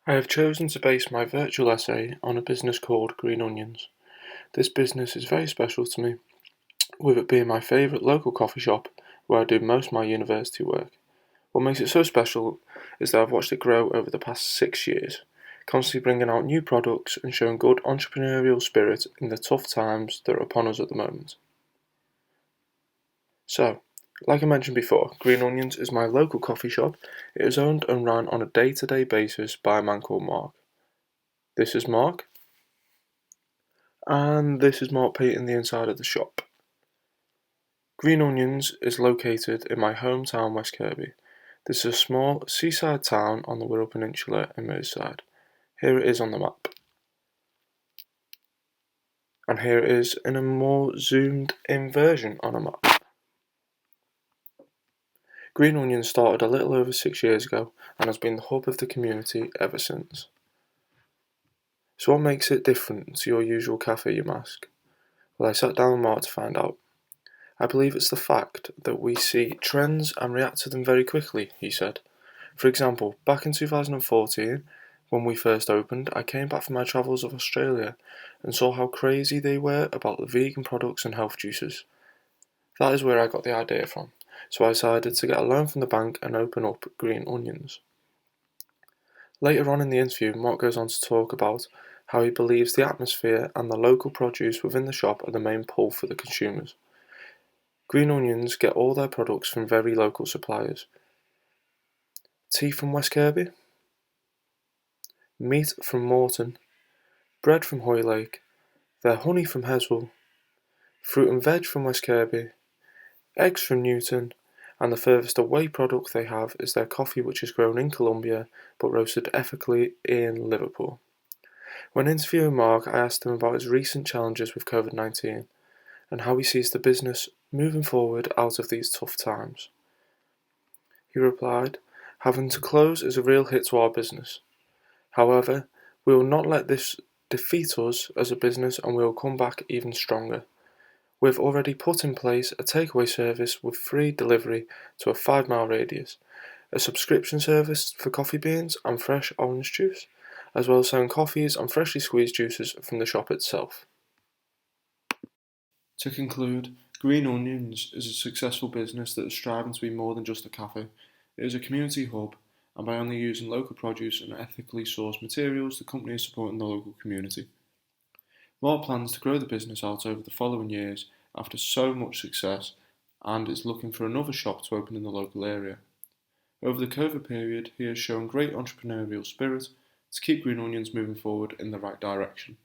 I have chosen to base my virtual essay on a business called Green Onions. This business is very special to me, with it being my favourite local coffee shop where I do most of my university work. What makes it so special is that I've watched it grow over the past 6 years, constantly bringing out new products and showing good entrepreneurial spirit in the tough times that are upon us at the moment. So, like I mentioned before, Green Onions is my local coffee shop. It is owned and run on a day-to-day basis by a man called Mark. This is Mark, and this is Mark painting the inside of the shop. Green Onions is located in my hometown West Kirby. This is a small seaside town on the Wirral Peninsula in Merseyside. Here it is on the map. And here it is in a more zoomed in version on a map. Green Onions started a little over 6 years ago and has been the hub of the community ever since. So what makes it different to your usual cafe, you ask? Well, I sat down with Mark to find out. I believe it's the fact that we see trends and react to them very quickly, he said. For example, back in 2014, when we first opened, I came back from my travels of Australia and saw how crazy they were about the vegan products and health juices. That is where I got the idea from, so I decided to get a loan from the bank and open up Green Onions. Later on in the interview, Mark goes on to talk about how he believes the atmosphere and the local produce within the shop are the main pull for the consumers. Green Onions get all their products from very local suppliers. Tea from West Kirby, meat from Morton, bread from Hoylake, their honey from Heswell, fruit and veg from West Kirby, eggs from Newton, and the furthest away product they have is their coffee, which is grown in Colombia but roasted ethically in Liverpool. When interviewing Mark, I asked him about his recent challenges with COVID-19 and how he sees the business moving forward out of these tough times. He replied, "Having to close is a real hit to our business. However, we will not let this defeat us as a business and we will come back even stronger. We've already put in place a takeaway service with free delivery to a 5-mile radius, a subscription service for coffee beans and fresh orange juice, as well as selling coffees and freshly squeezed juices from the shop itself." To conclude, Green Onions is a successful business that is striving to be more than just a cafe. It is a community hub, and by only using local produce and ethically sourced materials, the company is supporting the local community. Mark plans to grow the business out over the following years after so much success and is looking for another shop to open in the local area. Over the COVID period, he has shown great entrepreneurial spirit to keep Green Onions moving forward in the right direction.